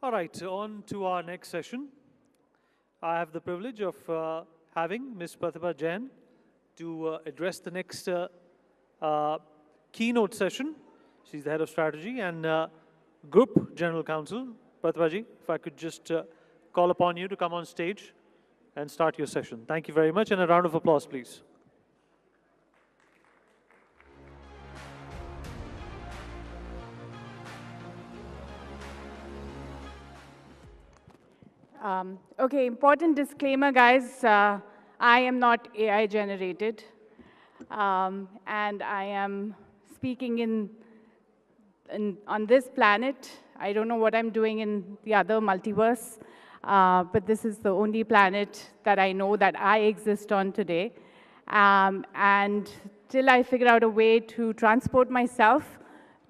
All right, on to our next session. I have the privilege of having Ms. Pratibha Jain to address the next keynote session. She's the head of strategy and Group General Counsel. Pratibha ji, if I could just call upon you to come on stage and start your session. Thank you very much, and a round of applause, please. Okay, important disclaimer, guys. I am not AI generated, and I am speaking on this planet. I don't know what I'm doing in the other multiverse, but this is the only planet that I know that I exist on today. And till I figure out a way to transport myself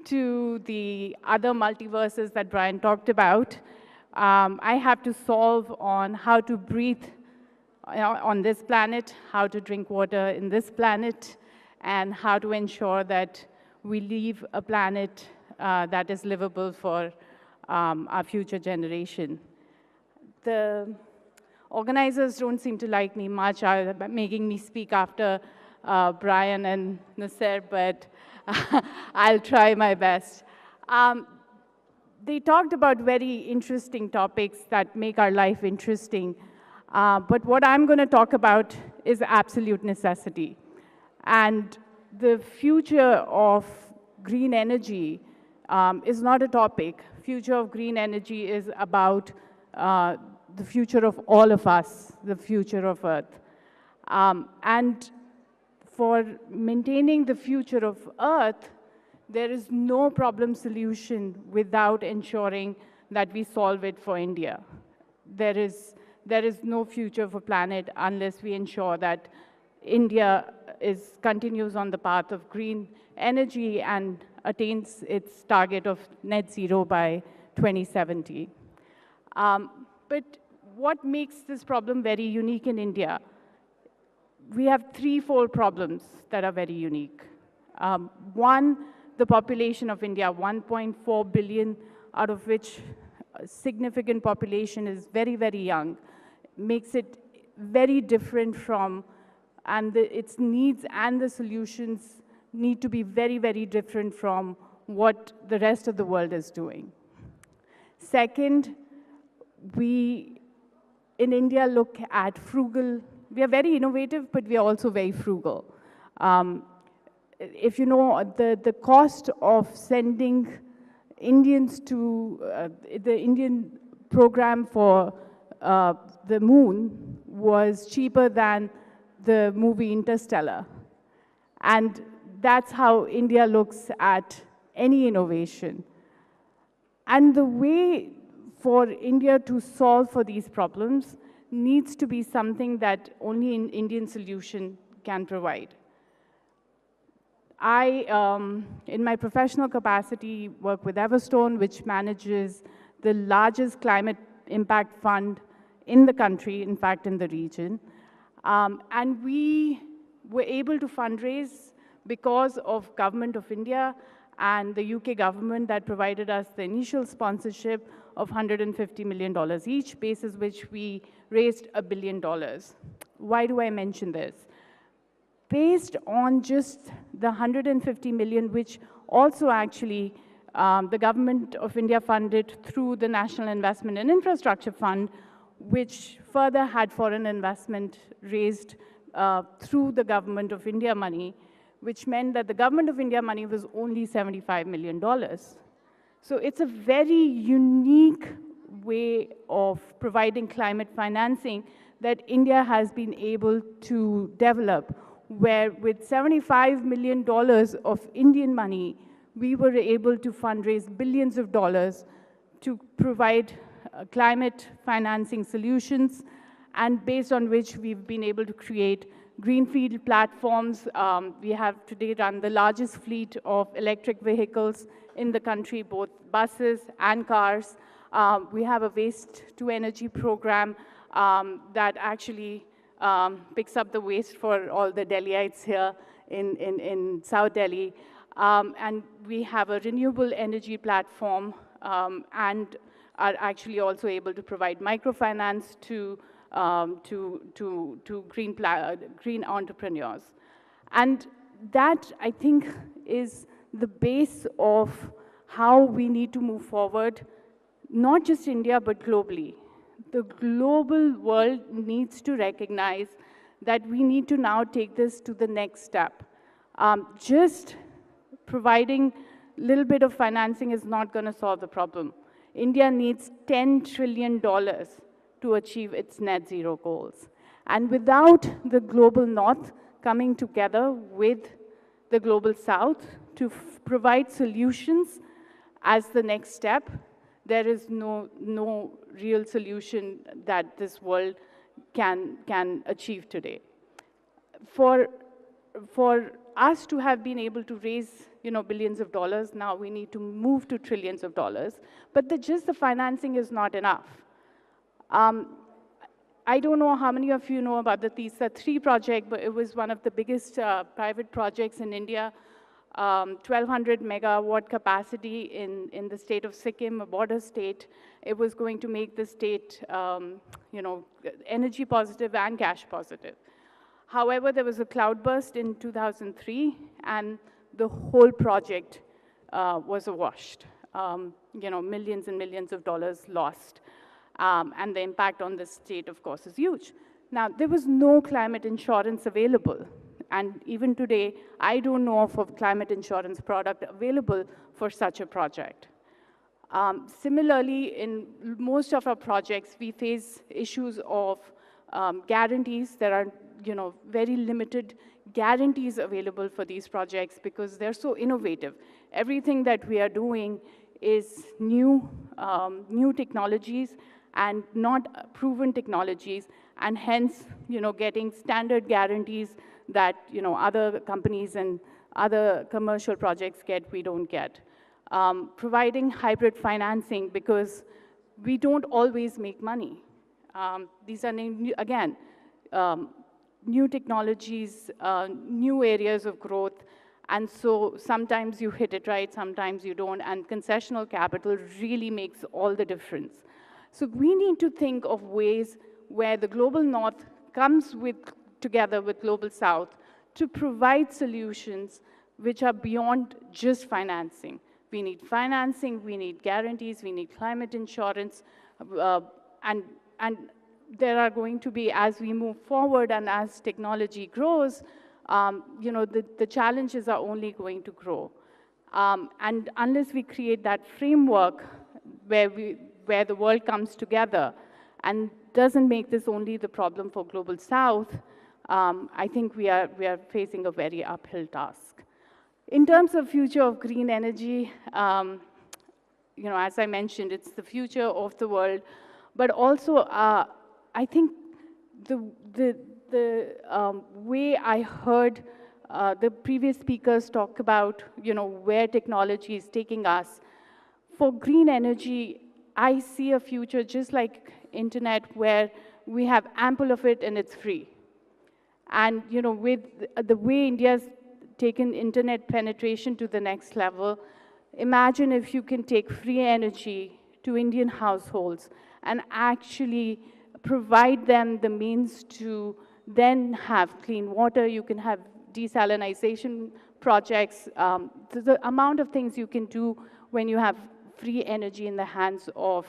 to the other multiverses that Brian talked about, I have to solve on how to breathe on this planet, how to drink water in this planet, and how to ensure that we leave a planet that is livable for our future generation. The organizers don't seem to like me much, making me speak after Brian and Nasser, but I'll try my best. They talked about very interesting topics that make our life interesting. But what I'm going to talk about is absolute necessity. And the future of green energy is not a topic. Future of green energy is about the future of all of us, the future of Earth. And for maintaining the future of Earth, there is no problem solution without ensuring that we solve it for India. There is no future for planet unless we ensure that India continues on the path of green energy and attains its target of net zero by 2070. But what makes this problem very unique in India? We have threefold problems that are very unique. One, the population of India, 1.4 billion, out of which a significant population is very, very young, makes it very different from, and its needs and the solutions need to be very, very different from what the rest of the world is doing. Second, we in India look at frugal. We are very innovative, but we are also very frugal. If you know, the cost of sending Indians to the Indian program for the moon was cheaper than the movie Interstellar. And that's how India looks at any innovation. And the way for India to solve for these problems needs to be something that only an Indian solution can provide. I, in my professional capacity, work with Everstone, which manages the largest climate impact fund in the country, in fact, in the region. And we were able to fundraise because of Government of India and the UK government that provided us the initial sponsorship of $150 million each, basis which we raised $1 billion. Why do I mention this? Based on just the 150 million, which also actually the Government of India funded through the National Investment and Infrastructure Fund, which further had foreign investment raised through the Government of India money, which meant that the Government of India money was only $75 million. So it's a very unique way of providing climate financing that India has been able to develop, where with $75 million of Indian money, we were able to fundraise billions of dollars to provide climate financing solutions, and based on which we've been able to create greenfield platforms. We have today run the largest fleet of electric vehicles in the country, both buses and cars. We have a waste-to-energy program that actually picks up the waste for all the Delhiites here in South Delhi. And we have a renewable energy platform and are actually also able to provide microfinance to green entrepreneurs. And that, I think, is the base of how we need to move forward, not just India, but globally. The global world needs to recognize that we need to now take this to the next step. Just providing a little bit of financing is not going to solve the problem. India needs $10 trillion to achieve its net zero goals. And without the global north coming together with the global south to provide solutions as the next step, there is no real solution that this world can achieve today. For us to have been able to raise billions of dollars, now we need to move to trillions of dollars. But just the financing is not enough. I don't know how many of you know about the TISA 3 project, but it was one of the biggest private projects in India, 1,200 megawatt capacity in the state of Sikkim, a border state. It was going to make the state, energy positive and cash positive. However, there was a cloudburst in 2003, and the whole project was awashed. Millions and millions of dollars lost. And the impact on the state, of course, is huge. Now, there was no climate insurance available. And even today, I don't know of a climate insurance product available for such a project. Similarly, in most of our projects, we face issues of guarantees. There are very limited guarantees available for these projects because they're so innovative. Everything that we are doing is new technologies and not proven technologies, and hence, getting standard guarantees that, other companies and other commercial projects get, we don't get. Providing hybrid financing because we don't always make money. These are, again, new technologies, new areas of growth, and so sometimes you hit it right, sometimes you don't, and concessional capital really makes all the difference. So we need to think of ways where the global north comes together with global south to provide solutions which are beyond just financing. We need financing, we need guarantees, we need climate insurance, and there are going to be, as we move forward and as technology grows, the challenges are only going to grow. And unless we create that framework where the world comes together and doesn't make this only the problem for Global South, I think we are facing a very uphill task. In terms of future of green energy, as I mentioned, it's the future of the world, but also I think the way I heard the previous speakers talk about, where technology is taking us, for green energy, I see a future just like internet where we have ample of it and it's free. And with the way India's taken internet penetration to the next level, imagine if you can take free energy to Indian households and actually provide them the means to then have clean water. You can have desalinization projects. The amount of things you can do when you have free energy in the hands of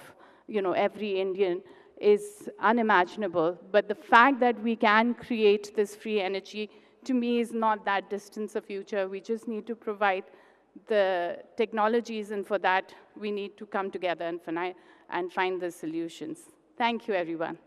every Indian is unimaginable. But the fact that we can create this free energy, to me, is not that distant a future. We just need to provide the technologies, and for that, we need to come together and find the solutions. Thank you, everyone.